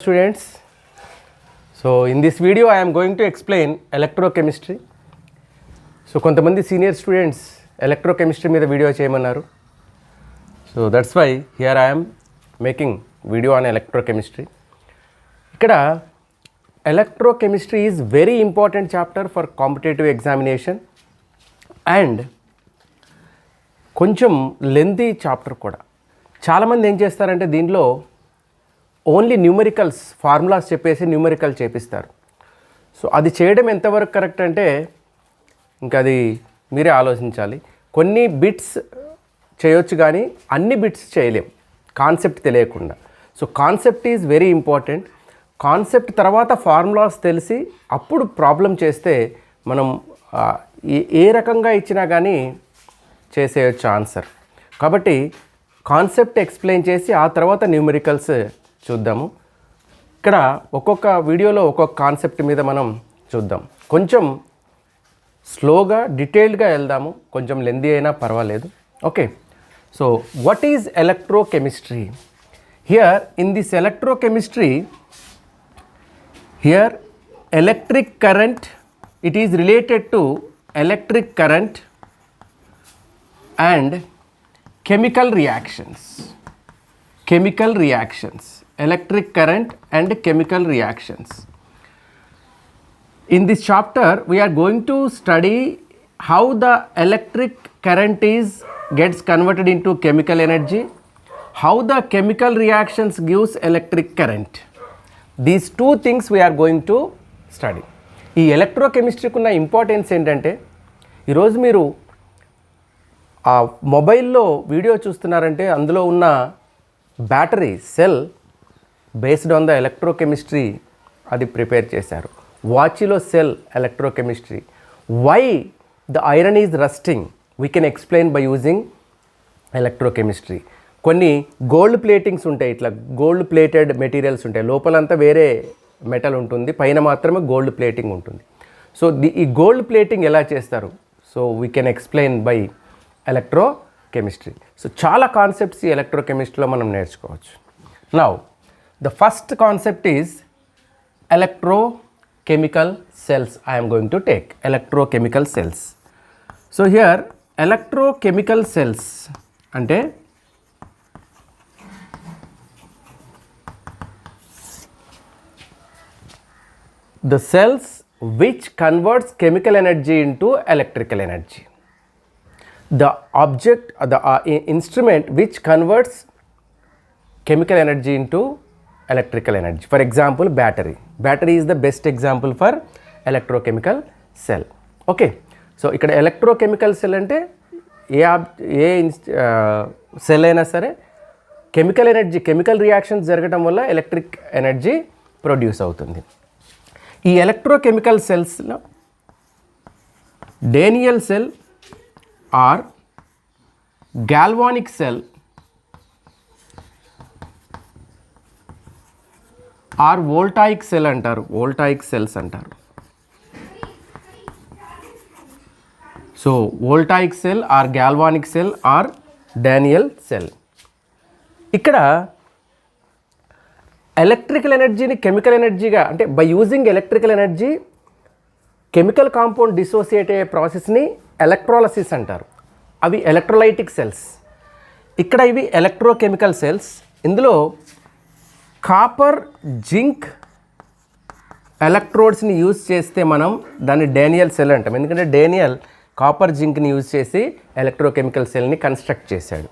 Students, so in this video I am going to explain electrochemistry. So kontamandi senior students electrochemistry మీద video చేయమన్నారు. So that's why here I am making video on electrochemistry. ఇక్కడ electrochemistry is very important chapter for competitive examination and కొంచెం lengthy chapter కూడా. చాలామంది ఏం చేస్తారంటే దీనిలో only numericals formulas చెప్పేసి న్యూమరికల్ చేపిస్తారు. సో అది చేయడం ఎంతవరకు కరెక్ట్ అంటే ఇంకా అది మీరే ఆలోచించాలి. కొన్ని బిట్స్ చేయొచ్చు కానీ అన్ని బిట్స్ చేయలేం కాన్సెప్ట్ తెలియకుండా. So concept is very important. Concept తర్వాత ఫార్ములాస్ తెలిసి అప్పుడు ప్రాబ్లం చేస్తే మనం ఏ రకంగా ఇచ్చినా కానీ చేసేయచ్చు ఆన్సర్. కాబట్టి కాన్సెప్ట్ ఎక్స్ప్లెయిన్ చేసి ఆ తర్వాత న్యూమరికల్స్ చూద్దాము. ఇక్కడ ఒక్కొక్క వీడియోలో ఒక్కొక్క కాన్సెప్ట్ మీద మనం చూద్దాం. కొంచెం స్లోగా డీటెయిల్డ్గా వెళ్దాము, కొంచెం లెందీ అయినా పర్వాలేదు. Okay, so what is electrochemistry? Here in this electrochemistry, here electric current, it is related to electric current and chemical reactions. Chemical reactions, electric current and chemical reactions. In this chapter we are going to study how the electric current gets converted into chemical energy, how the chemical reactions gives electric current. These two things we are going to study. ఈ ఎలక్ట్రోకెమిస్ట్రీకి ఉన్న importance ఏంటంటే ఈరోజు మీరు ఆ మొబైల్లో video చూస్తున్నారంటే అందులో ఉన్న battery cell based on the electrochemistry అది ప్రిపేర్ చేశారు. వాచ్లో cell electrochemistry. Why the iron is rusting we can explain by using electrochemistry. కొన్ని గోల్డ్ ప్లేటింగ్స్ ఉంటాయి, ఇట్లా గోల్డ్ ప్లేటెడ్ మెటీరియల్స్ ఉంటాయి, లోపలంతా వేరే మెటల్ ఉంటుంది, పైన మాత్రమే గోల్డ్ ప్లేటింగ్ ఉంటుంది. సో ఈ గోల్డ్ ప్లేటింగ్ ఎలా చేస్తారు? So we can explain by electrochemistry. So చాలా కాన్సెప్ట్స్ ఈ ఎలక్ట్రోకెమిస్ట్రీలో మనం నేర్చుకోవచ్చు. Now the first concept is electrochemical cells. I'm going to take electrochemical cells. So here electrochemical cells అంటే the cells which converts chemical energy into electrical energy. The object, the instrument which converts chemical energy into electrical energy. For example, battery. Battery is the best example for electrochemical cell. Okay. So ఇక్కడ electrochemical cell అంటే ఏ cell అయినా సరే chemical energy, chemical reactions జరగడం వల్ల electric energy produce అవుతుంది. ఈ electrochemical సెల్స్లో Daniell cell or galvanic cell or voltaic cell అంటారు, వోల్టాయిక్ సెల్స్ అంటారు. So voltaic cell or galvanic cell or Daniell cell. ఇక్కడ ఎలక్ట్రికల్ ఎనర్జీని కెమికల్ ఎనర్జీగా, అంటే by using electrical energy chemical compound dissociate అయ్యే ప్రాసెస్ని ఎలక్ట్రోలసిస్ అంటారు. అవి ఎలక్ట్రోలైటిక్ సెల్స్. ఇక్కడ ఇవి ఎలక్ట్రోకెమికల్ సెల్స్. ఇందులో కాపర్ జింక్ ఎలక్ట్రోడ్స్ని యూజ్ చేస్తే మనం దాన్ని డేనియల్ సెల్ అంటాం. ఎందుకంటే డేనియల్ కాపర్ జింక్ని యూజ్ చేసి ఎలక్ట్రోకెమికల్ సెల్ని కన్స్ట్రక్ట్ చేశాడు.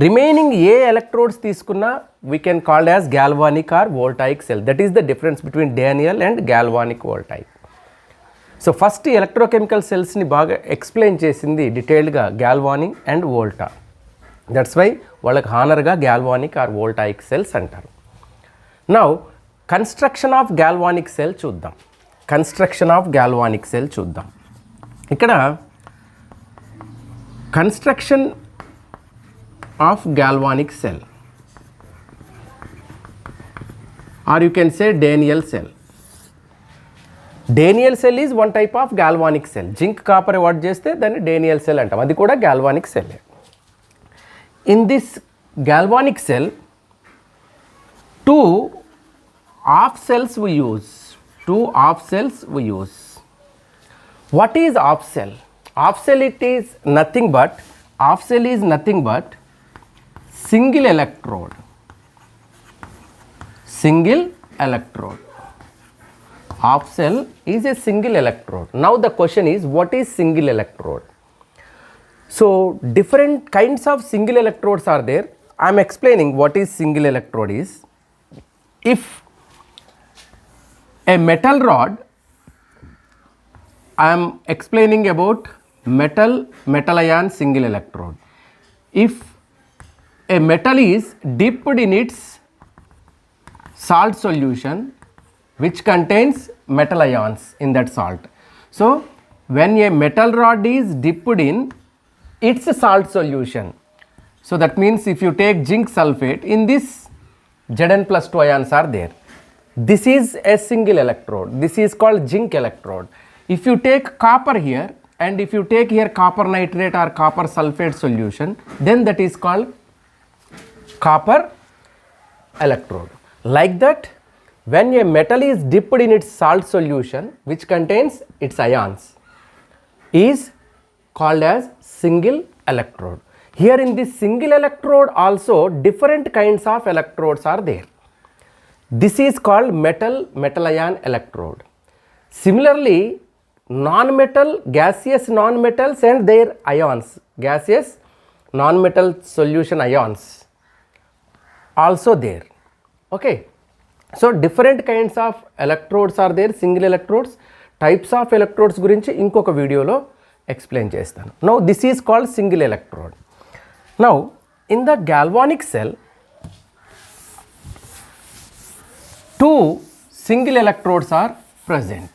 రిమైనింగ్ ఏ ఎలక్ట్రోడ్స్ తీసుకున్నా we can called as galvanic or voltaic cell. That is the difference between Daniell and galvanic voltaic. So first electrochemical సెల్స్ని బాగా ఎక్స్ప్లెయిన్ చేసింది డీటెయిల్డ్గా Galvani and Volta. That's why వాళ్ళకి హానర్గా గాల్వానిక్ ఆర్ వోల్టాయిక్ సెల్స్ అంటారు. Now construction of galvanic cell చూద్దాం. Construction of galvanic cell చూద్దాం. ఇక్కడ construction of galvanic cell, or you can say Daniel cell. Daniel cell is one type of galvanic cell. Zinc copper what చేస్తే దాన్ని Daniel cell అంటాం, అది కూడా galvanic cell. In this galvanic cell, two half cells we use. 2 half cells we use. What is half cell? Half cell it is nothing but, half cell is nothing but single electrode. Single electrode. Half cell is a single electrode. Now the question is, what is single electrode? So different kinds of single electrodes are there. I am explaining what is single electrode is. If a metal rod, I am explaining about metal ion single electrode. If a metal is dipped in its salt solution which contains metal ions in that salt. So when a metal rod is dipped in its salt solution, so that means if you take zinc sulfate, in this Zn plus 2 ions are there. This is a single electrode. This is called zinc electrode. If you take copper here and if you take here copper nitrate or copper sulfate solution, then that is called copper electrode. Like that, when a metal is dipped in its salt solution which contains its ions, is called as single electrode. Here in this single electrode also different kinds of electrodes are there. This is called metal ion electrode. Similarly, non-metal, gaseous non-metals and their ions, gaseous non-metal solution ions also there. Okay. So different kinds of electrodes are there, single electrodes. Types of electrodes గురించి ఇంకొక వీడియోలో explain చేస్తాను. Now this is called single electrode. Now in the galvanic cell, 2 single electrodes are present.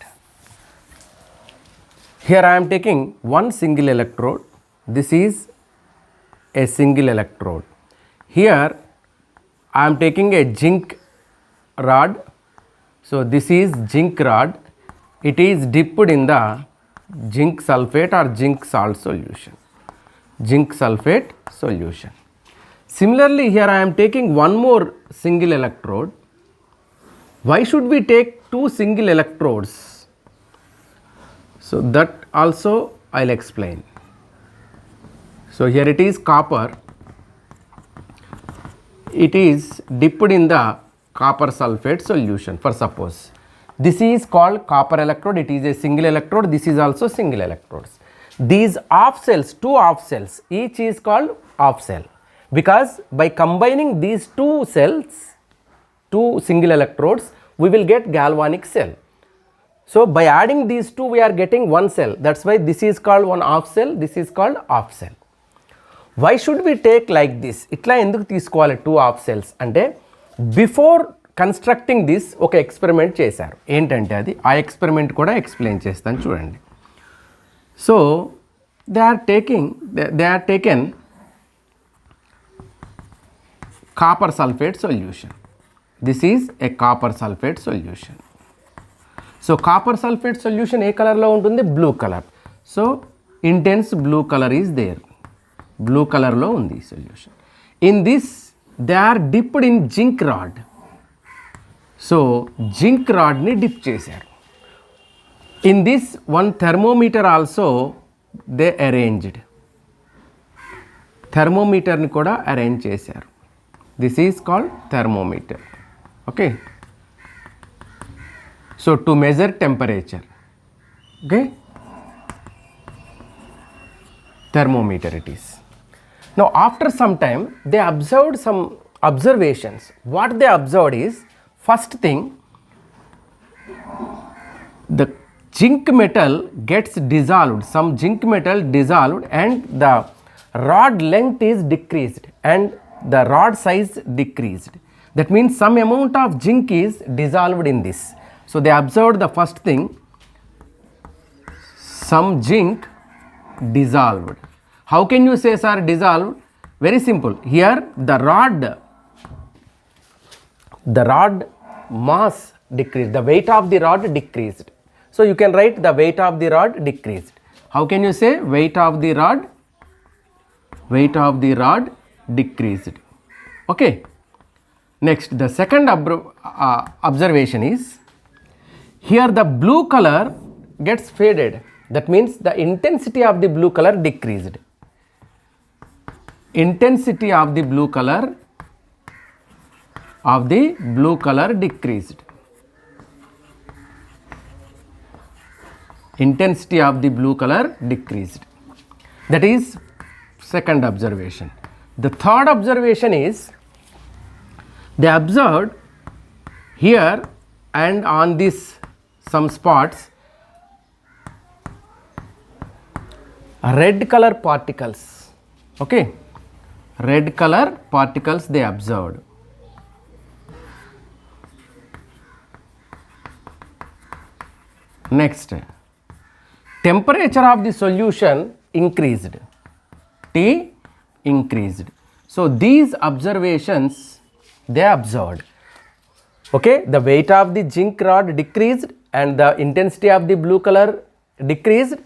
Here I am taking one single electrode. This is a single electrode. Here I am taking a zinc rod. So this is zinc rod. It is dipped in the zinc sulfate or zinc salt solution. Zinc sulfate solution. Similarly, here I am taking one more single electrode. Why should we take 2 single electrodes? So that also I will explain. So here it is copper. It is dipped in the copper sulfate solution, for suppose. This is called copper electrode. It is a single electrode. This is also single electrodes. These half cells, 2 half cells, each is called half cell, because by combining these 2 cells, 2 single electrodes, we will get galvanic cell. So by adding these 2, we are getting 1 cell. That's why this is called one half cell. This is called half cell. Why should we take like this? ఇట్లా ఎందుకు తీసుకోవాలి 2 half cells అంటే, before constructing this ఒక experiment చేశారు. ఏంటంటే అది ఆ experiment కూడా ఎక్స్ప్లెయిన్ చేస్తాను చూడండి. So they are taken copper sulphate solution. This is a copper sulphate solution. So copper sulphate solution ఏ కలర్లో ఉంటుంది? Blue colour. So intense blue colour is there. Blue కలర్లో ఉంది ఈ solution. In this they are dipped in zinc rod. So zinc రాడ్ని dip చేశారు. In this one thermometer also they arranged. థర్మోమీటర్ని కూడా అరేంజ్ చేశారు. This is called thermometer. Okay. So to measure temperature. Okay. Thermometer it is. Now after some time they observed some observations. What they observed is, first thing, the zinc metal gets dissolved, some zinc metal dissolved, and the rod length is decreased and the rod size decreased. That means some amount of zinc is dissolved in this. So they observed the first thing, some zinc dissolved. How can you say, sir, dissolved? Very simple. Here the rod mass decreased, the weight of the rod decreased. So you can write the weight of the rod decreased. How can you say weight of the rod? Weight of the rod decreased. Okay. Next, the second observation is, here the blue color gets faded. That means the intensity of the blue color decreased. Intensity of the blue color decreased. Intensity of the blue color decreased. That is second observation. The third observation is, they observed here and on this some spots red color particles. Okay, red color particles they observed. Next, temperature of the solution increased. T increased. So these observations they observed. Okay, the weight of the zinc rod decreased and the intensity of the blue color decreased,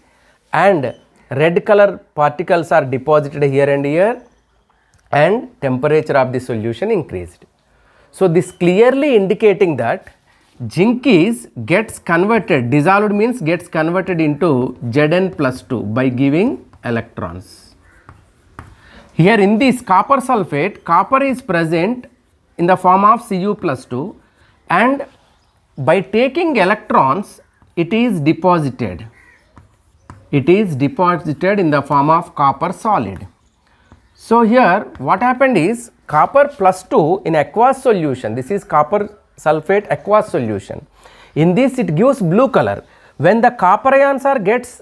and red color particles are deposited here and here, and temperature of the solution increased. So this clearly indicating that zinc gets converted, dissolved means gets converted into Zn+2 by giving electrons. Here in this copper sulfate, copper is present in the form of Cu+2, and by taking electrons it is deposited. It is deposited in the form of copper solid. So here what happened is, copper +2 in aqueous solution, this is copper sulfate aqueous solution. In this it gives blue color. When the copper ions are gets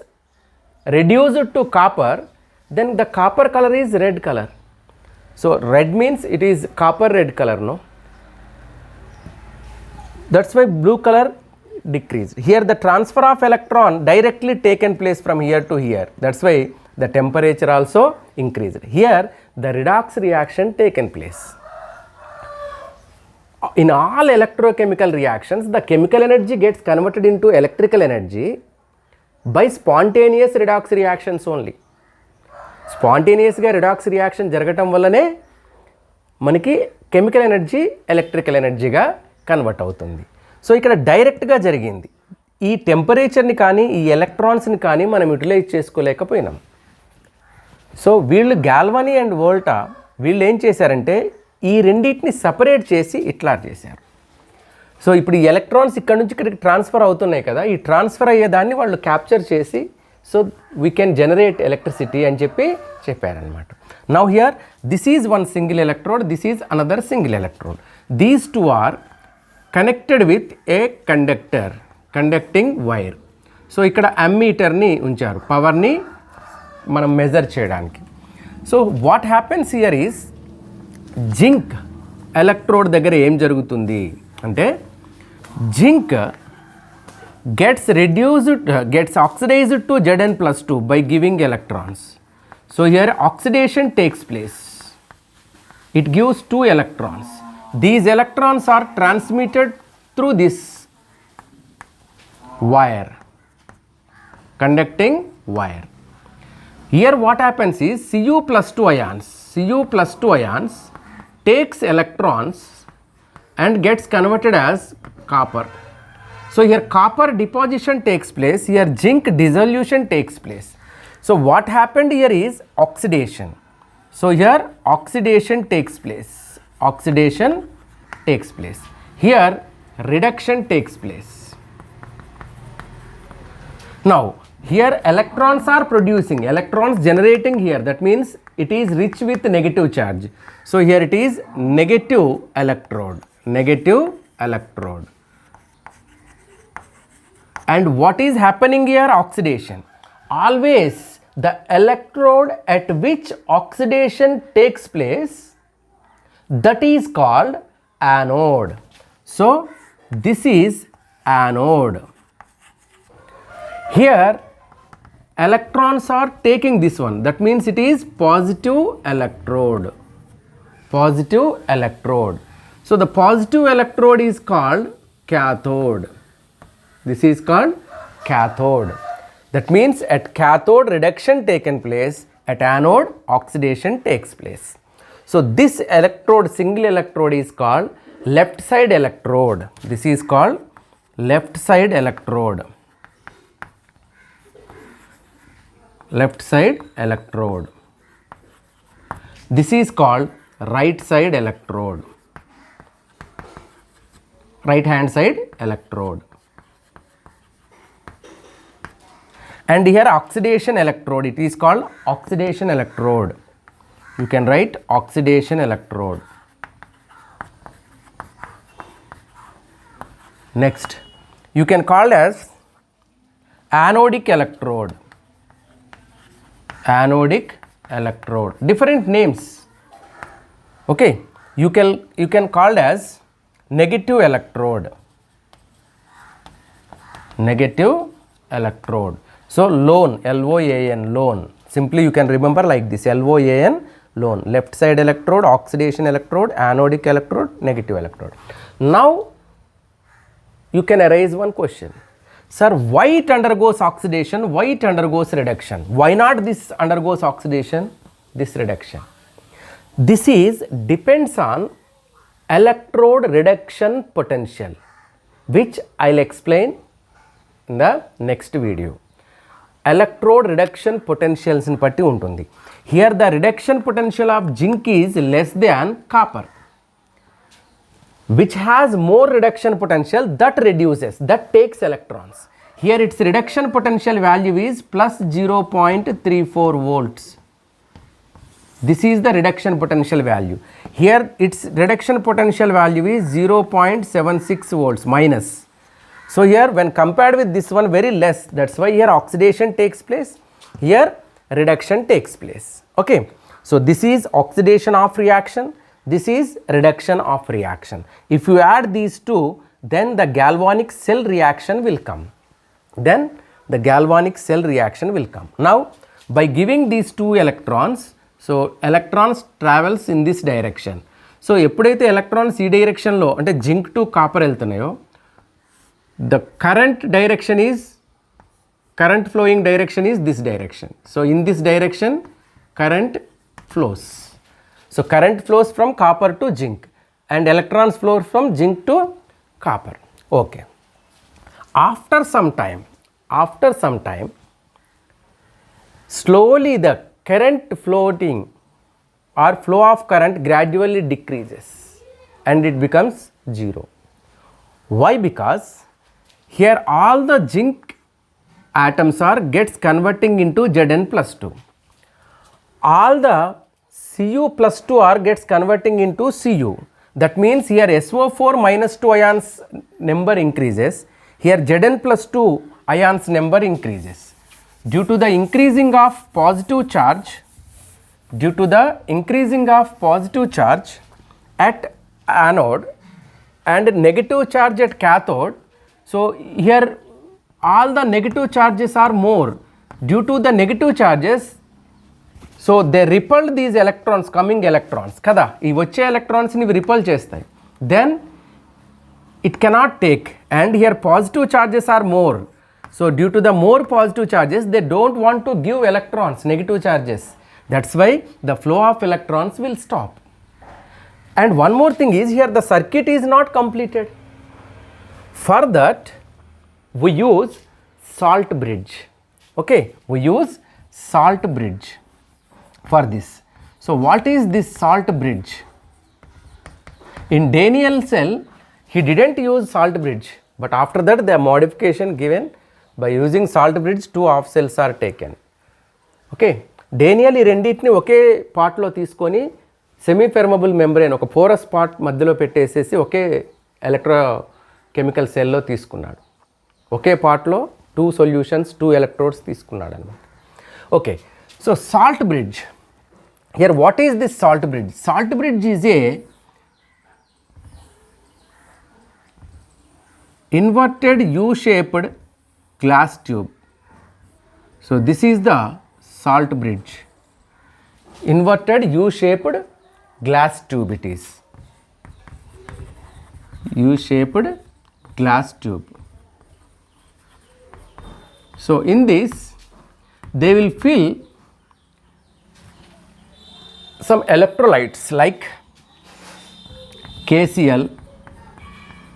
reduced to copper, then the copper color is red color. So red means it is copper red color, no? That's why blue color decreased. Here the transfer of electron directly taken place from here to here. That's why the temperature also increased. Here the redox reaction taken place. In all electrochemical reactions, the chemical energy gets converted into electrical energy by spontaneous redox reactions only. Spontaneous ga redox reaction జరగటం వల్లనే మనకి chemical energy electrical ఎనర్జీగా convert అవుతుంది. So ఇక్కడ డైరెక్ట్గా జరిగింది. ఈ టెంపరేచర్ని కానీ ఈ ఎలక్ట్రాన్స్ని కానీ మనం యూటిలైజ్ చేసుకోలేకపోయినాం. సో వీళ్ళు గాల్వానీ అండ్ వోల్టా వీళ్ళు ఏం చేశారంటే ఈ రెండింటిని సపరేట్ చేసి ఇట్లా చేశారు. సో ఇప్పుడు ఈ ఎలక్ట్రాన్స్ ఇక్కడ నుంచి ఇక్కడికి ట్రాన్స్ఫర్ అవుతున్నాయి కదా, ఈ ట్రాన్స్ఫర్ అయ్యేదాన్ని వాళ్ళు క్యాప్చర్ చేసి so we can generate electricity అని చెప్పారనమాట. Now here this is one single electrode, this is another single electrode. These two are connected with a conducting wire. So ఇక్కడ అమ్మీటర్ని ఉంచారు పవర్ని మనం మెజర్ చేయడానికి. So what happens here is, zinc electrode దగ్గర ఏం జరుగుతుంది అంటే, zinc gets oxidized to Zn+2 by giving electrons. So here oxidation takes place. It gives 2 electrons. These electrons are transmitted through this wire, conducting wire. Here what happens is Cu+2 ions takes electrons and gets converted as copper. So here copper deposition takes place, here zinc dissolution takes place. So what happened here is oxidation. So here oxidation takes place. Here reduction takes place. Now here electrons are producing, electrons generating here, that means it is rich with negative charge. So here it is negative electrode. And what is happening here? Oxidation. Always the electrode at which oxidation takes place, that is called anode. So this is anode. Here electrons are taking this one, that means it is positive electrode. So the positive electrode is called cathode. This is called cathode. That means at cathode reduction taken place, at anode oxidation takes place. So this electrode, single electrode is called left side electrode. This is called left side electrode. Left side electrode. This is called right side electrode. Right hand side electrode. And here oxidation electrode, it is called oxidation electrode. You can write oxidation electrode. Next, you can call as anodic electrode. Anodic electrode. Different names. Okay, you can call as negative electrode. Negative electrode. So lone, L-O-A-N, lone. Simply you can remember like this, L-O-A-N, lone. Left side electrode, oxidation electrode, anodic electrode, negative electrode. Now you can arise one question. Sir, why it undergoes oxidation? Why it undergoes reduction? Why not this undergoes oxidation, this reduction? This is depends on electrode reduction potential, which I'll explain in the next video. Electrode reduction potentials in patti untundi. Here the reduction potential of zinc is less than copper, which has more reduction potential, that reduces, that takes electrons. Here its reduction potential value is plus 0.34 volts. This is the reduction potential value. Here its reduction potential value is 0.76 volts minus. So here when compared with this one, very less, that's why here oxidation takes place, here reduction takes place. Okay, so this is oxidation of reaction, this is reduction of reaction. If you add these two, then the galvanic cell reaction will come. Then the galvanic cell reaction will come. Now by giving these two electrons, so electrons travels in this direction. So eppudaithe electrons ee direction lo ante zinc to copper eltunayo, the current flowing direction is this direction. So in this direction current flows. So current flows from copper to zinc and electrons flow from zinc to copper. Okay. After some time, slowly the current floating or flow of current gradually decreases and it becomes 0. Why? Because here all the zinc atoms gets converting into Zn plus 2. All the Cu plus 2 gets converting into Cu. That means here SO4 minus 2 ions number increases. Here Zn plus 2 ions number increases. Due to the increasing of positive charge, at anode and negative charge at cathode, so here all the negative charges are more. Due to the negative charges, so they repel these electrons, coming electrons kada, ee vache electrons ni repel chestayi, then it cannot take, and here positive charges are more. So due to the more positive charges, they don't want to give electrons, negative charges. That's why the flow of electrons will stop. And one more thing is, here the circuit is not completed. For that we use salt bridge. Okay, we use salt bridge for this. So what is this salt bridge? In Daniel cell he didn't use salt bridge, but after that the modification given by using salt bridge, 2 half cells are taken. Okay, Daniel ఈ రెండింటిని ఒకే పార్ట్లో తీసుకొని semi permeable membrane ఒక porous part మధ్యలో పెట్టేసేసి ఒకే electrochemical సెల్లో తీసుకున్నాడు. ఒకే పార్ట్లో 2 సొల్యూషన్స్ 2 ఎలక్ట్రోడ్స్ తీసుకున్నాడు అన్నమాట. Okay, so salt bridge. Here what is this salt bridge? Salt bridge is a inverted U-shaped glass tube. So this is the salt bridge. Inverted U-shaped glass tube it is. U-shaped glass tube. So in this they will fill some electrolytes like KCl,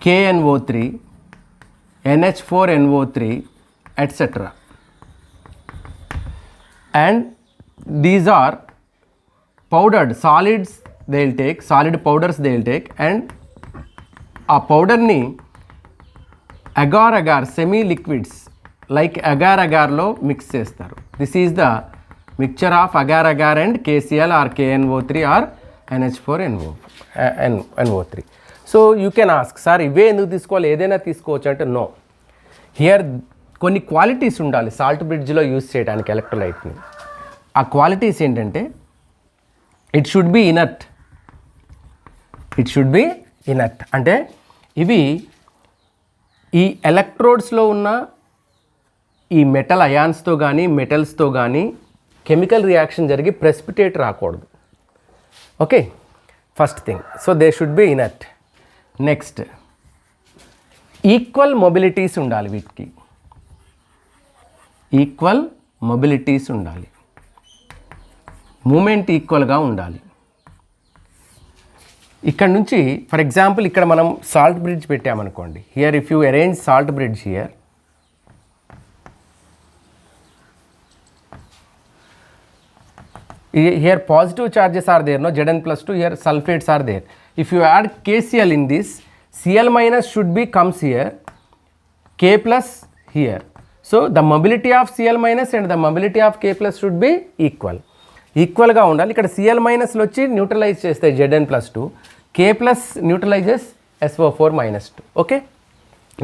KNO3, NH4NO3, etc. And these are powdered solids they will take, solid powders they will take, and a powder ni agar agar semi liquids like agar agar lo mix chestaru. This is the mixture of agar agar and KCl or KNO3 or NH4NO3. So you can ask, sir, ఇవే ఎందుకు తీసుకోవాలి, ఏదైనా తీసుకోవచ్చు అంటే no. Here కొన్ని qualities ఉండాలి salt బ్రిడ్జ్లో use చేయడానికి ఎలక్ట్రోలైట్ని. ఆ క్వాలిటీస్ ఏంటంటే ఇట్ షుడ్ బి ఇనర్ట్. అంటే ఇవి ఈ ఎలక్ట్రోడ్స్లో ఉన్న ఈ మెటల్ అయాన్స్తో కానీ మెటల్స్తో కానీ కెమికల్ రియాక్షన్ జరిగి ప్రెసిపిటేట్ రాకూడదు. Okay, first thing. So they should be inert. Next, equal mobilities ఉండాలి వీటికి. ఈక్వల్ మొబిలిటీస్ ఉండాలి, మూమెంట్ ఈక్వల్గా ఉండాలి. ఇక్కడ నుంచి ఫర్ ఎగ్జాంపుల్ ఇక్కడ మనం సాల్ట్ బ్రిడ్జ్ పెట్టామనుకోండి. Here if you arrange salt bridge here, here positive charges are there, no, Zn+2, here sulfates are there. If you add KCl in this, Cl minus should be comes here, K plus here. So the mobility of Cl minus and the mobility of K plus should be equal. ఈక్వల్గా ఉండాలి. ఇక్కడ Cl మైనస్లు వచ్చి neutralise చేస్తాయి Zn+2, K plus న్యూట్రలైజెస్ SO4-2. Okay,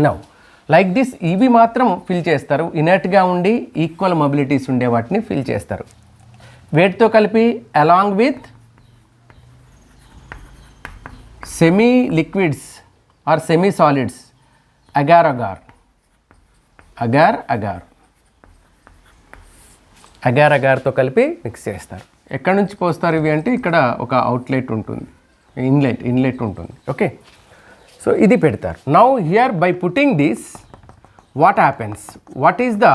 now like this ఇవి మాత్రం fill చేస్తారు. ఇనర్ట్గా ఉండి ఈక్వల్ మొబిలిటీస్ ఉండే వాటిని ఫిల్ చేస్తారు. వేటితో కలిపి along with semi liquids or semi solids agar అగార్తో కలిపి మిక్స్ చేస్తారు. ఎక్కడి నుంచి పోస్తారు ఇవి అంటే ఇక్కడ ఒక అవుట్లెట్ ఉంటుంది, ఇన్లెట్ ఉంటుంది. ఓకే, సో ఇది పెడతారు. Now here by putting this what happens, what is the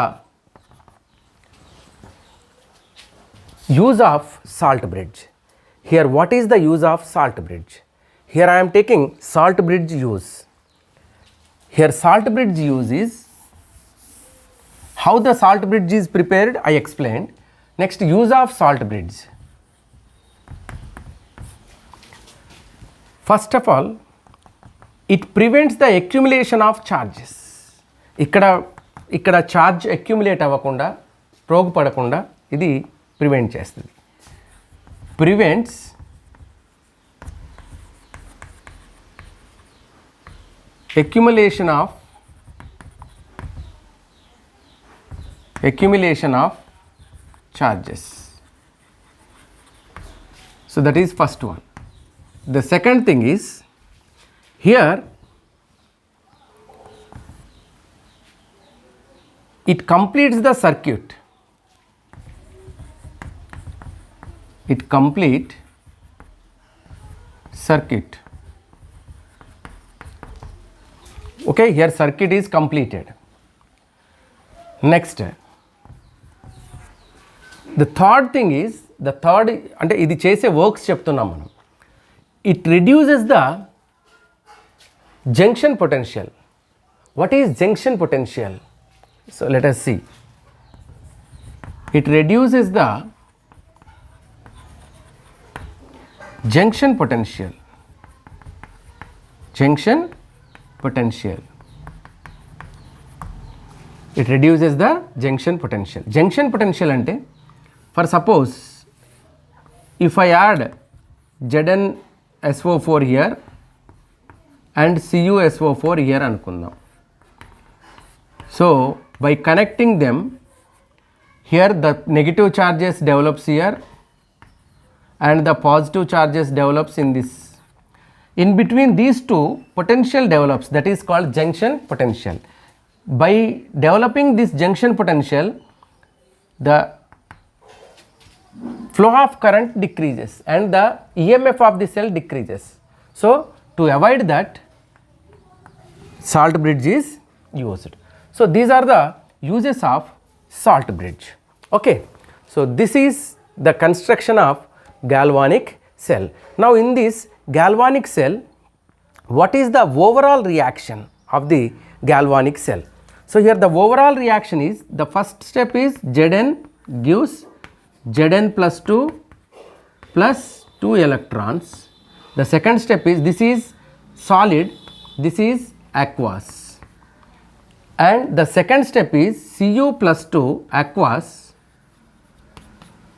use of salt bridge? Here what is the use of salt bridge? Here I am taking salt bridge use. Here salt bridge use is, how the salt bridge is prepared I explained. Next, use of salt bridge. First of all, it prevents the accumulation of charges. ఇక్కడ charge accumulate అవ్వకుండా, ప్రోగు పడకుండా ఇది prevent చేస్తుంది. Prevents accumulation of charges. So that is first one. The second thing is, here it completes the circuit. It complete circuit. Okay, here circuit is completed. Next, the third thing is, అంటే ఇది చేసే works చెప్తున్నాం మనం. It reduces the junction potential. What is junction potential? So let us see. It reduces the junction potential. It reduces the junction potential. Junction potential ante, for suppose if I add ZnSO4 here and CuSO4 here anukundam. So by connecting them, here the negative charges develops here and the positive charges develops in this. In between these two, potential develops, that is called junction potential. By developing this junction potential, the flow of current decreases and the EMF of the cell decreases. So to avoid that, salt bridge is used. So these are the uses of salt bridge. Okay, so this is the construction of galvanic cell. Now in this galvanic cell, what is the overall reaction of the galvanic cell. So here the overall reaction is, the first step is Zn gives Zn plus 2 plus 2 electrons. The second step is, this is solid, this is aqueous, and the second step is Cu plus 2 aqueous,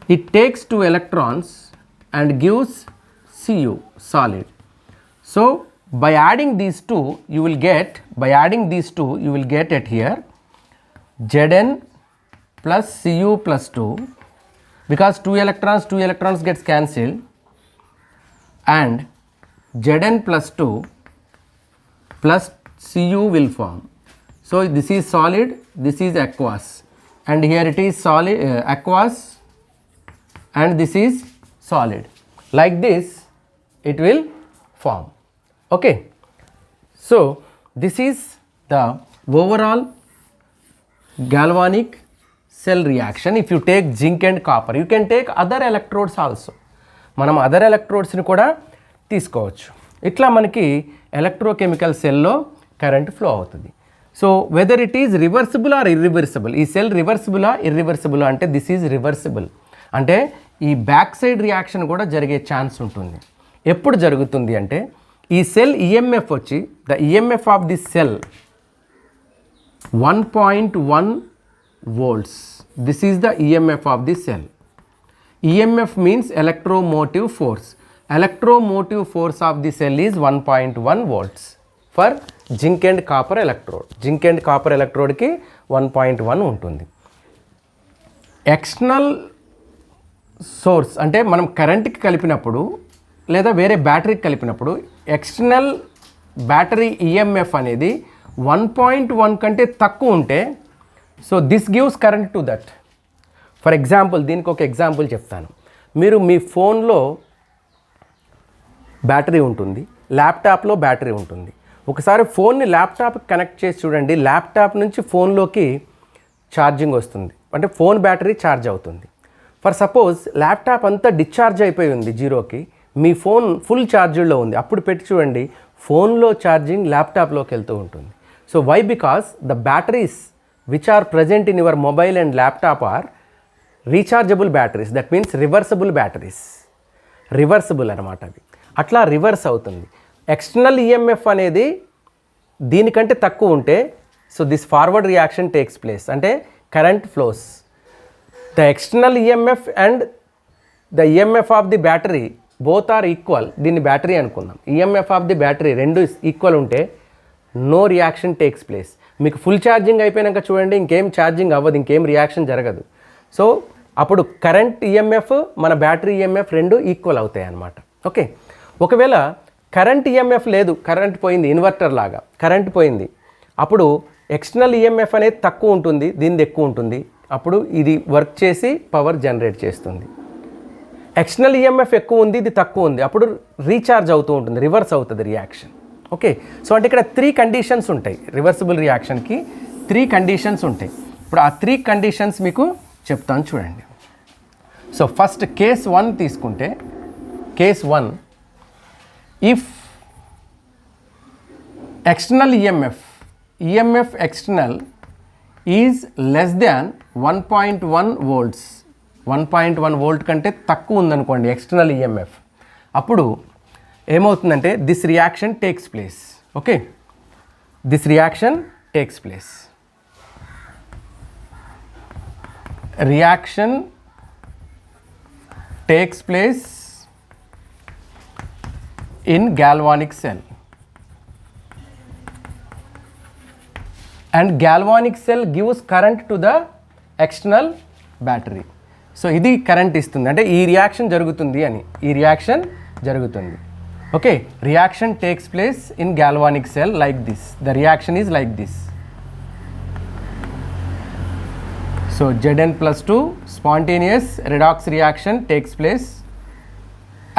it takes 2 electrons and gives Cu solid. So by adding these two you will get, at here Zn plus Cu plus 2, because 2 electrons gets cancelled, and Zn plus 2 plus Cu will form. So this is solid, this is aqueous, and here it is solid, aqueous, and this is solid. Like this it will form. Okay. So this is the overall galvanic cell reaction. If you take zinc and copper, you can take other electrodes also. మనం other ఎలక్ట్రోడ్స్ని కూడా తీసుకోవచ్చు. ఇట్లా మనకి electrochemical సెల్లో current flow అవుతుంది. So whether it is reversible or irreversible, ఈ cell రివర్సిబులా ఇర్రివర్సిబుల్ అంటే దిస్ ఈజ్ రివర్సిబుల్, అంటే ఈ బ్యాక్ సైడ్ రియాక్షన్ కూడా జరిగే ఛాన్స్ ఉంటుంది. ఎప్పుడు జరుగుతుంది అంటే, ఈ సెల్ ఈఎంఎఫ్ వచ్చి, the EMF of the cell 1.1 volts, this is the EMF of the cell. EMF means electromotive force. Electromotive force of the cell is 1.1 volts for zinc and copper electrode. Zinc and copper electrode ki 1.1 ఉంటుంది. External source అంటే మనం కరెంట్కి కలిపినప్పుడు లేదా వేరే బ్యాటరీకి కలిపినప్పుడు external battery EMF అనేది 1.1 కంటే తక్కువ ఉంటే, so this gives current to that. For example, దీనికి ఒక ఎగ్జాంపుల్ చెప్తాను. మీరు మీ ఫోన్లో బ్యాటరీ ఉంటుంది, ల్యాప్టాప్లో బ్యాటరీ ఉంటుంది. ఒకసారి ఫోన్ని ల్యాప్టాప్కి కనెక్ట్ చేసి చూడండి, ల్యాప్టాప్ నుంచి ఫోన్లోకి ఛార్జింగ్ వస్తుంది, అంటే ఫోన్ బ్యాటరీ ఛార్జ్ అవుతుంది. ఫర్ సపోజ్ ల్యాప్టాప్ అంతా డిశ్చార్జ్ అయిపోయి ఉంది జీరోకి, మీ ఫోన్ ఫుల్ ఛార్జ్లో ఉంది, అప్పుడు పెట్టి చూడండి ఫోన్లో ఛార్జింగ్ ల్యాప్టాప్లోకి వెళ్తూ ఉంటుంది. So why? Because the batteries which are present in your mobile and laptop are rechargeable batteries, that means reversible batteries. Reversible అనమాట అవి, అట్లా రివర్స్ అవుతుంది. ఎక్స్టర్నల్ ఈఎంఎఫ్ అనేది దీనికంటే తక్కువ ఉంటే, so this forward reaction takes place, అంటే current flows. The external EMF and the EMF of the battery both are equal. దీన్ని బ్యాటరీ అనుకుందాం. ఈఎంఎఫ్ ఆఫ్ ది బ్యాటరీ రెండు ఈక్వల్ ఉంటే నో రియాక్షన్ టేక్స్ ప్లేస్. మీకు ఫుల్ ఛార్జింగ్ అయిపోయాక చూడండి ఇంకేం charging అవ్వదు, ఇంకేం రియాక్షన్ జరగదు. సో అప్పుడు కరెంట్ ఈఎంఎఫ్ మన బ్యాటరీ ఈఎంఎఫ్ రెండు ఈక్వల్ అవుతాయి అన్నమాట. ఓకే. ఒకవేళ కరెంట్ ఈఎంఎఫ్ లేదు, కరెంట్ పోయింది, ఇన్వర్టర్ లాగా కరెంట్ పోయింది, అప్పుడు ఎక్స్టర్నల్ ఈఎంఎఫ్ అనేది తక్కువ ఉంటుంది, దీనిది ఎక్కువ ఉంటుంది. అప్పుడు ఇది వర్క్ చేసి పవర్ జనరేట్ చేస్తుంది. ఎక్స్టర్నల్ ఈఎంఎఫ్ ఎక్కువ ఉంది, ఇది తక్కువ ఉంది, అప్పుడు రీఛార్జ్ అవుతూ ఉంటుంది, రివర్స్ అవుతుంది రియాక్షన్. ఓకే. సో అంటే ఇక్కడ 3 కండిషన్స్ ఉంటాయి. రివర్సిబుల్ రియాక్షన్కి 3 కండిషన్స్ ఉంటాయి. ఇప్పుడు ఆ 3 కండిషన్స్ మీకు చెప్తాను చూడండి. సో ఫస్ట్ కేస్ 1 తీసుకుంటే, case 1, if external EMF external is less than 1.1 volts, 1.1 volt కంటే తక్కువ ఉందనుకోండి ఎక్స్టర్నల్ ఈఎంఎఫ్, అప్పుడు ఏమవుతుందంటే this reaction takes place. Okay. This reaction takes place. Reaction takes place in galvanic cell, and galvanic cell gives current to the external battery. So ఇది current ఇస్తుంది, అంటే ఈ reaction జరుగుతుంది అని, ఈ రియాక్షన్ జరుగుతుంది. Okay. Reaction takes place in galvanic cell like this. The reaction is like this. So Zn plus 2 spontaneous redox reaction takes place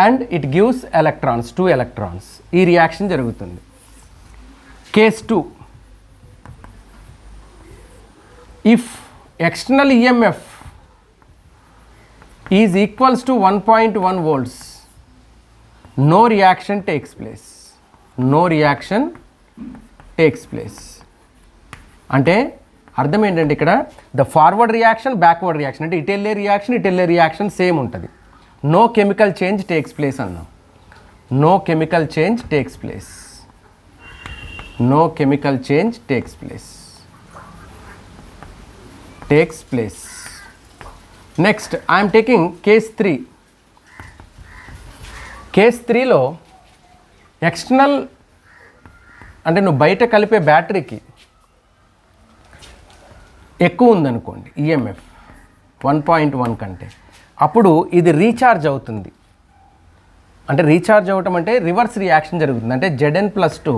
and it gives electrons, 2 electrons. ఈ reaction జరుగుతుంది. Case 2, if external EMF is equals to 1.1 volts, no reaction takes place. No reaction takes place. అంటే అర్థం ఏంటంటే ఇక్కడ the forward reaction backward reaction అంటే ఇటు వెళ్ళే reaction same ఉంటుంది. No chemical change takes place అన్నాం. No chemical change takes place. No chemical change takes place. Next I'm taking case 3. Case 3లో ఎక్స్టర్నల్ అంటే నువ్వు బయట కలిపే బ్యాటరీకి ఎక్కువ ఉందనుకోండి ఈఎంఎఫ్ 1.1 కంటే, అప్పుడు ఇది రీఛార్జ్ అవుతుంది. అంటే రీఛార్జ్ అవ్వటం అంటే రివర్స్ రియాక్షన్ జరుగుతుంది. అంటే Zn+2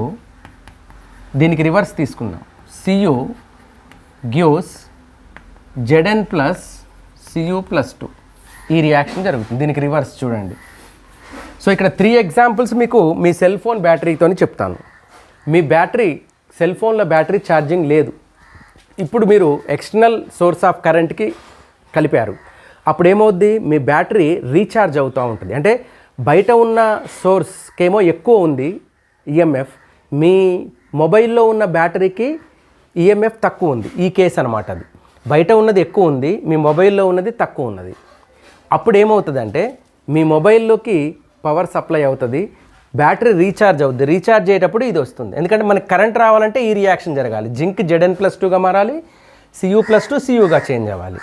దీనికి రివర్స్ తీసుకుందాం. Cu gives Zn plus Cu+2 ఈ రియాక్షన్ జరుగుతుంది. దీనికి రివర్స్ చూడండి. సో ఇక్కడ 3 ఎగ్జాంపుల్స్ మీకు మీ సెల్ ఫోన్ బ్యాటరీతో చెప్తాను. మీ బ్యాటరీ సెల్ ఫోన్లో బ్యాటరీ ఛార్జింగ్ లేదు. ఇప్పుడు మీరు ఎక్స్టర్నల్ సోర్స్ ఆఫ్ కరెంట్కి కలిపారు. అప్పుడు ఏమవుద్ది, మీ బ్యాటరీ రీఛార్జ్ అవుతూ ఉంటుంది. అంటే బయట ఉన్న సోర్స్కేమో ఎక్కువ ఉంది ఈఎంఎఫ్, మీ మొబైల్లో ఉన్న బ్యాటరీకి ఈఎంఎఫ్ తక్కువ ఉంది. ఈ కేసు అనమాట. అది బయట ఉన్నది ఎక్కువ ఉంది, మీ మొబైల్లో ఉన్నది తక్కువ ఉన్నది. అప్పుడు ఏమవుతుందంటే మీ మొబైల్లోకి పవర్ సప్లై అవుతుంది, బ్యాటరీ రీఛార్జ్ అవుతుంది. రీఛార్జ్ అయ్యేటప్పుడు ఇది వస్తుంది. ఎందుకంటే మనకి కరెంట్ రావాలంటే ఈ రియాక్షన్ జరగాలి. జింక్ Zn+2గా మారాలి, Cu+2 Cuగా చేంజ్ అవ్వాలి.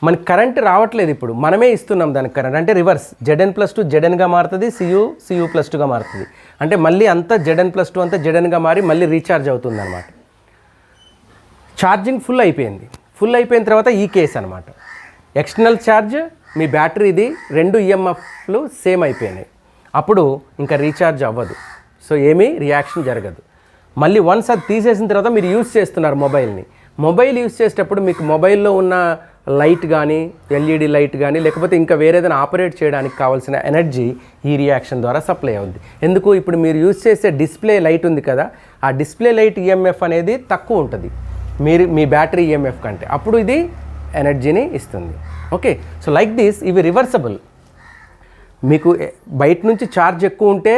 మనకి కరెంట్ రావట్లేదు, ఇప్పుడు మనమే ఇస్తున్నాం దానికి కరెంట్. అంటే రివర్స్, Zn+2 Znగా మారుతుంది, Cu+2గా మారుతుంది. అంటే మళ్ళీ అంతా Zn+2 అంతా Znగా మారి మళ్ళీ రీఛార్జ్ అవుతుంది అనమాట. ఛార్జింగ్ ఫుల్ అయిపోయింది. ఫుల్ అయిపోయిన తర్వాత ఈ కేసు అనమాట. ఎక్స్టర్నల్ ఛార్జ్, మీ బ్యాటరీది 2 ఈఎంఎఫ్లు సేమ్ అయిపోయినాయి. అప్పుడు ఇంకా రీఛార్జ్ అవ్వదు. సో ఏమీ రియాక్షన్ జరగదు. మళ్ళీ వన్స్ అది తీసేసిన తర్వాత మీరు యూజ్ చేస్తున్నారు మొబైల్ని. మొబైల్ యూజ్ చేసేటప్పుడు మీకు మొబైల్లో ఉన్న లైట్ కానీ, ఎల్ఈడి లైట్ కానీ, లేకపోతే ఇంకా వేరేదైనా ఆపరేట్ చేయడానికి కావాల్సిన ఎనర్జీ ఈ రియాక్షన్ ద్వారా సప్లై అవుద్ది. ఎందుకు, ఇప్పుడు మీరు యూజ్ చేసే డిస్ప్లే లైట్ ఉంది కదా, ఆ డిస్ప్లే లైట్ ఈఎంఎఫ్ అనేది తక్కువ ఉంటుంది మీ బ్యాటరీ ఈఎంఎఫ్ కంటే. అప్పుడు ఇది ఎనర్జీని ఇస్తుంది. ఓకే, సో లైక్ దిస్ ఇవి రివర్సబుల్. మీకు బయట నుంచి ఛార్జ్ ఎక్కువ ఉంటే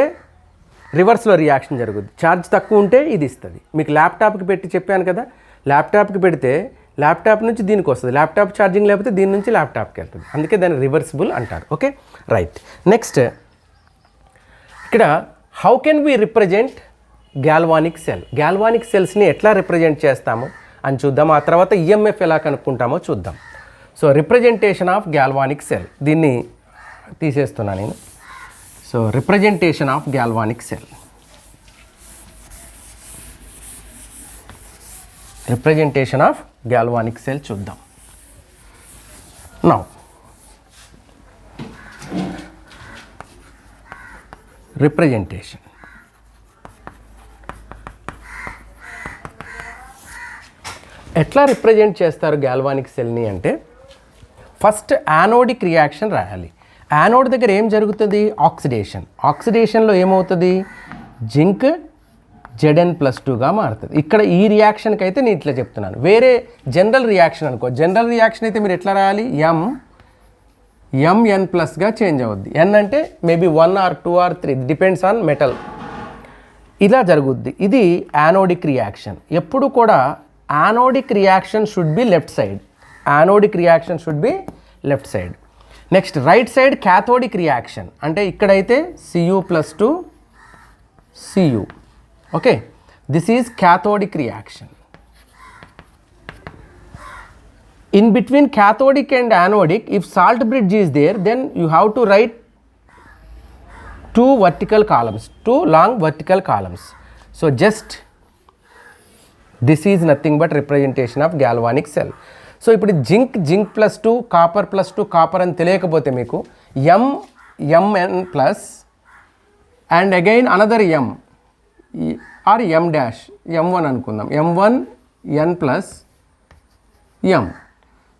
రివర్స్లో రియాక్షన్ జరుగుద్ది, ఛార్జ్ తక్కువ ఉంటే ఇది ఇస్తుంది. మీకు ల్యాప్టాప్కి పెట్టి చెప్పాను కదా, ల్యాప్టాప్కి పెడితే ల్యాప్టాప్ నుంచి దీనికి వస్తుంది, ల్యాప్టాప్ ఛార్జింగ్ లేకపోతే దీని నుంచి ల్యాప్టాప్కి వెళ్తుంది. అందుకే దాన్ని రివర్సిబుల్ అంటారు. Okay, right. నెక్స్ట్ ఇక్కడ how can we represent galvanic cell. Galvanic సెల్స్ని ఎట్లా రిప్రజెంట్ చేస్తాము అని చూద్దాం. ఆ తర్వాత ఈఎంఎఫ్ ఎలా కనుక్కుంటామో చూద్దాం. So representation of galvanic cell, దీన్ని తీసేస్తున్నా నేను. So representation of galvanic cell. Representation of galvanic cell చూద్దాం. Now representation. ఎట్లా రిప్రజెంట్ చేస్తారు గాల్వానిక్ సెల్ని అంటే, ఫస్ట్ యానోడిక్ రియాక్షన్ రాయాలి. యానోడ్ దగ్గర ఏం జరుగుతుంది, ఆక్సిడేషన్. ఆక్సిడేషన్లో ఏమవుతుంది, జింక్ Zn+2గా మారుతుంది. ఇక్కడ ఈ రియాక్షన్కి అయితే నేను ఇట్లా చెప్తున్నాను. వేరే జనరల్ రియాక్షన్ అనుకో, జనరల్ రియాక్షన్ అయితే మీరు ఎట్లా రాయాలి, Mn+గా చేంజ్ అవుద్ది. N అంటే maybe 1 or 2 or 3 depends on metal. ఇలా జరుగుద్ది. ఇది యానోడిక్ రియాక్షన్. ఎప్పుడు కూడా anodic reaction should be left side. Anodic reaction should be left side. Next right side cathodic reaction. అంటే ఇక్కడైతే Cu+2 Cu. Okay, this is cathodic reaction. In between cathodic and anodic, if salt bridge is there, then you have to write 2 vertical columns, 2 long vertical columns. So just this is nothing but representation of galvanic cell. సో ఇప్పుడు zinc copper copper అని తెలియకపోతే మీకు Mn+ and again another M or M', M1 అనుకుందాం, M1N+M.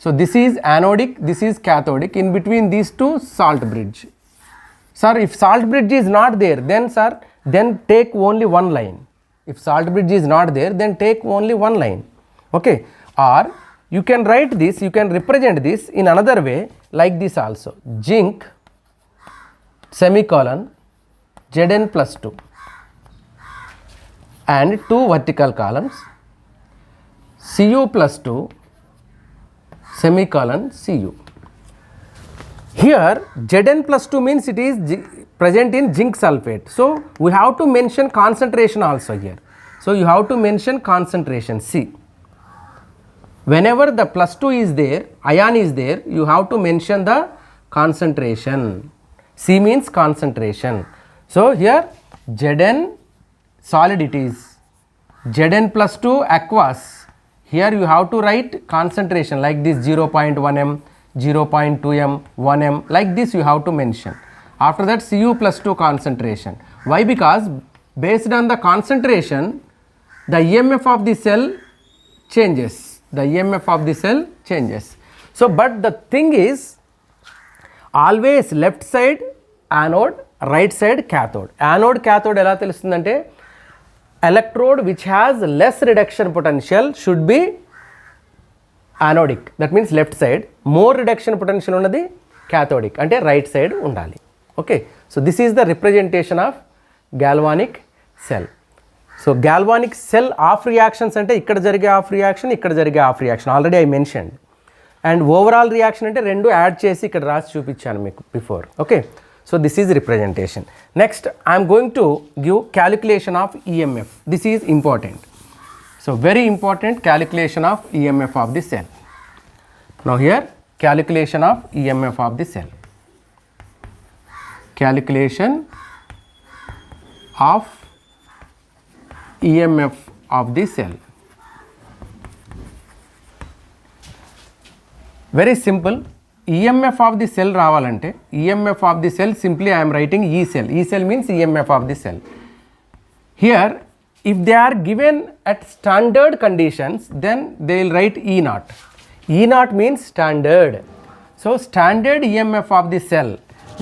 So this is anodic, this is cathodic. In between these two, salt bridge. Sir, if salt bridge is not there, then take only one line. If salt bridge is not there, then take only one line. Okay, or you can write this, you can represent this in another way like this also. Zinc semicolon Zn+2. and 2 vertical columns, Cu plus 2 semicolon Cu. Here Zn plus 2 means it is present in zinc sulfate. So we have to mention concentration also here. So you have to mention concentration C. Whenever the plus 2 is there, ion is there, you have to mention the concentration. C means concentration. So here Zn solid it is, Zn plus 2 aqueous. Here you have to write concentration like this 0.1 m, 0.2 m, 1 m, like this you have to mention. After that Cu plus 2 concentration. Why? Because based on the concentration, the EMF of the cell changes. The EMF of the cell changes. So, but the thing is, always left side anode, right side cathode. Anode cathode ela telustundante, electrode which has less reduction potential should be anodic. That means left side. More reduction potential unnadi cathodic, ante right side undali. Okay. So this is the representation of galvanic cell. So galvanic cell off reactions ante ikkada jarige off reaction, ikkada jarige off reaction, already I mentioned. And overall reaction ante rendu add chesi ikkada rasi chupichanu meeku before. Okay. So this is representation. Next I am going to give calculation of EMF. This is important. So very important calculation of EMF of the cell. Now here calculation of EMF of the cell. Calculation of EMF of the cell. Very simple. EMF of the cell రావాలంటే EMF of the cell simply I am writing E cell. E cell means EMF of the cell. Here if they are given at standard conditions, then they will write E naught. E naught means standard. So standard EMF of the cell.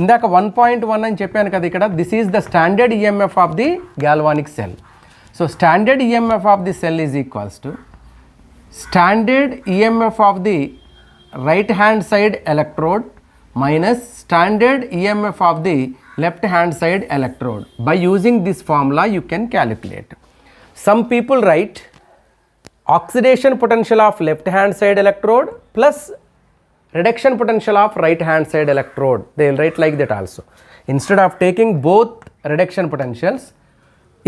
ఇందాక 1.1 అని చెప్పాను కదా ఇక్కడ, this is the standard EMF of the galvanic cell. So standard EMF of the cell is equals to standard EMF of the right hand side electrode minus standard EMF of the left hand side electrode. By using this formula you can calculate. Some people write oxidation potential of left hand side electrode plus reduction potential of right hand side electrode. They will write like that also. Instead of taking both reduction potentials,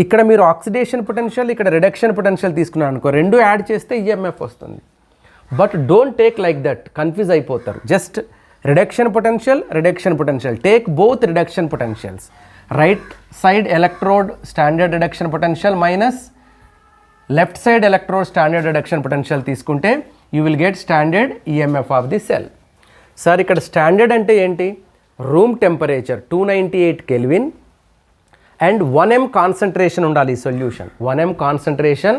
ఇక్కడ మీరు oxidation potential, ఇక్కడ reduction potential తీసుకున్నారు అనుకో, రెండు add చేస్తే EMF వస్తుంది. But don't take like that, confuse అయిపోతారు. Just reduction potential, take both reduction potentials. Right side electrode standard reduction potential minus left side electrode standard reduction potential తీసుకుంటే you will get standard EMF of the cell. Sir ఇక్కడ standard అంటే ఏంటి? Room temperature 298 kelvin and 1 m concentration undali solution. 1 m concentration,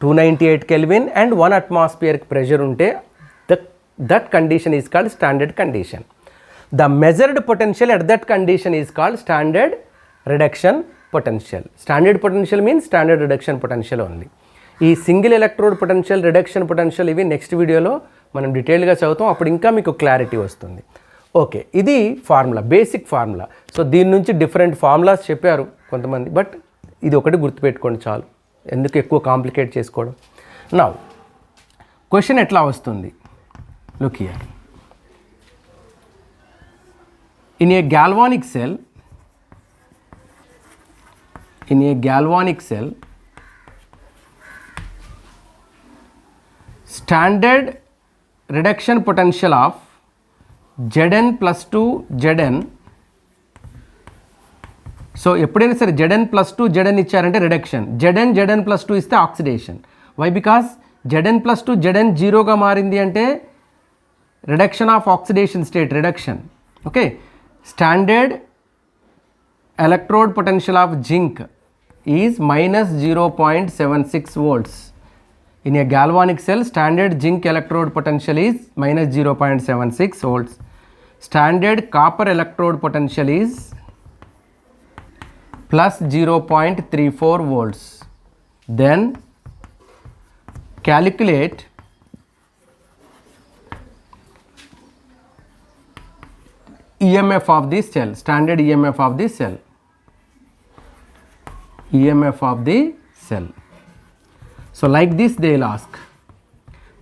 298 Kelvin and 1 atmospheric pressure unte that condition is called standard condition. The measured potential at that condition is called standard reduction potential. Standard potential means standard reduction potential only. ఈ single electrode potential, reduction potential ఇవి next వీడియోలో మనం డీటెయిల్గా చదువుతాం, అప్పుడు ఇంకా మీకు clarity వస్తుంది. ఓకే, ఇది ఫార్ములా, బేసిక్ ఫార్ములా. సో దీని నుంచి డిఫరెంట్ ఫార్ములాస్ చెప్పారు కొంతమంది, బట్ ఇది ఒకటి గుర్తుపెట్టుకోండి చాలు, ఎందుకు ఎక్కువ కాంప్లికేట్ చేసుకోవడం. నౌ క్వశ్చన్ ఎట్లా వస్తుంది? Look here. In a galvanic cell standard reduction potential of Zn plus 2 Zn. సో ఎప్పుడైనా సరే Zn plus 2 Zn ఇచ్చారంటే రిడక్షన్, Zn plus 2 ఇస్తే oxidation. Why? Because Zn plus 2 Zn జీరోగా మారింది అంటే reduction of oxidation state, reduction. Okay, standard electrode potential of zinc is minus 0.76 volts. In a galvanic cell, standard zinc electrode potential is minus 0.76 volts. Standard copper electrode potential is plus 0.34 volts. Then calculate EMF of this cell, standard EMF of this cell. EMF of the cell. So like this they will ask.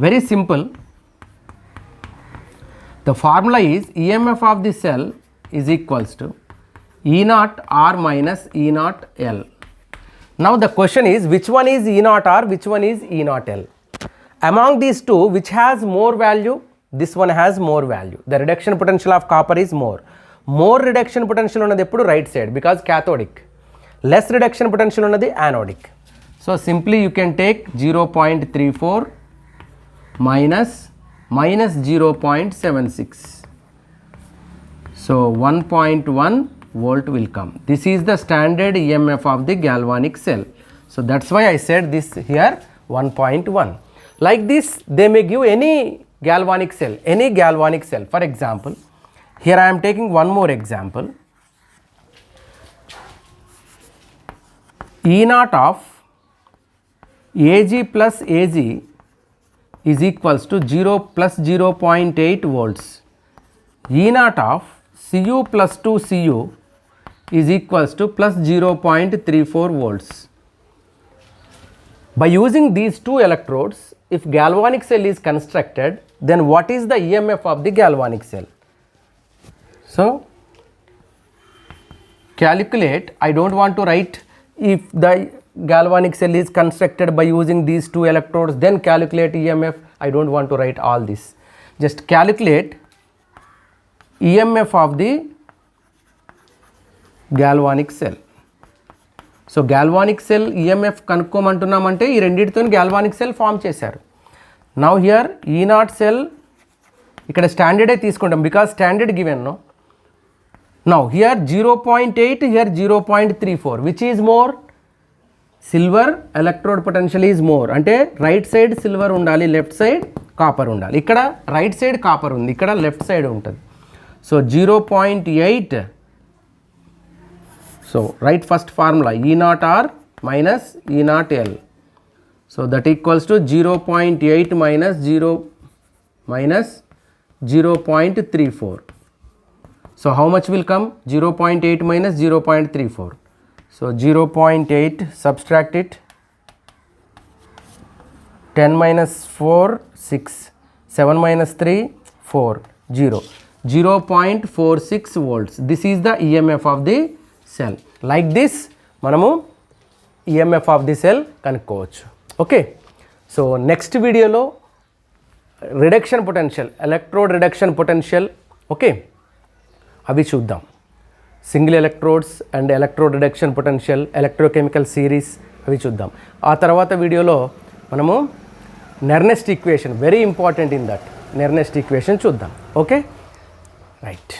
Very simple. The formula is EMF of the cell is equals to E naught R minus E naught L. Now the question is, which one is E naught R, which one is E naught L? Among these two, which has more value? This one has more value. The reduction potential of copper is more. More reduction potential ఉన్నది ఎప్పుడు right side because cathodic. Less reduction potential ఉన్నది anodic. So simply you can take 0.34 minus 0.76. So 1.1 volt will come. This is the standard EMF of the galvanic cell. So that's why I said this here 1.1. Like this they may give any galvanic cell. For example, here I am taking one more example. E naught of Ag plus Ag is equals to 0 plus 0.8 volts. E naught of Cu plus 2 Cu is equals to plus 0.34 volts. By using these two electrodes, if galvanic cell is constructed, then what is the EMF of the galvanic cell? So calculate. I don't want to write if the galvanic cell is constructed by using these two electrodes, then calculate EMF. I don't want to write all this. Just calculate EMF of the galvanic cell. సో galvanic cell EMF కనుక్కోమంటున్నామంటే ఈ రెండింటితో galvanic cell form చేశారు. Now here ఈ naught cell ఇక్కడ స్టాండర్డే తీసుకుంటాం because standard given no. Now here 0.8, here 0.34. Which is more? Silver electrode potential is more. అంటే రైట్ సైడ్ సిల్వర్ ఉండాలి, లెఫ్ట్ సైడ్ కాపర్ ఉండాలి. ఇక్కడ రైట్ సైడ్ కాపర్ ఉంది, ఇక్కడ లెఫ్ట్ సైడ్ ఉంటుంది. So 0.8. So write first formula E naught R minus E naught L. So that equals to 0.8 minus 0.34. So how much will come? 0.8 minus 0.34. So 0.8, subtract it. 10 minus 4, 6. 7 minus 3, 4. 0. 0.46 volts. This is the EMF of the cell. Like this మనము EMF of the cell కనుక్కోవచ్చు. Okay. So next వీడియోలో reduction potential, electrode reduction potential, okay, అవి చూద్దాం. Single electrodes and electrode reduction potential, electrochemical series అవి చూద్దాం. ఆ తర్వాత వీడియోలో మనము Nernst equation, very important in that Nernst equation చూద్దాం. Okay, right.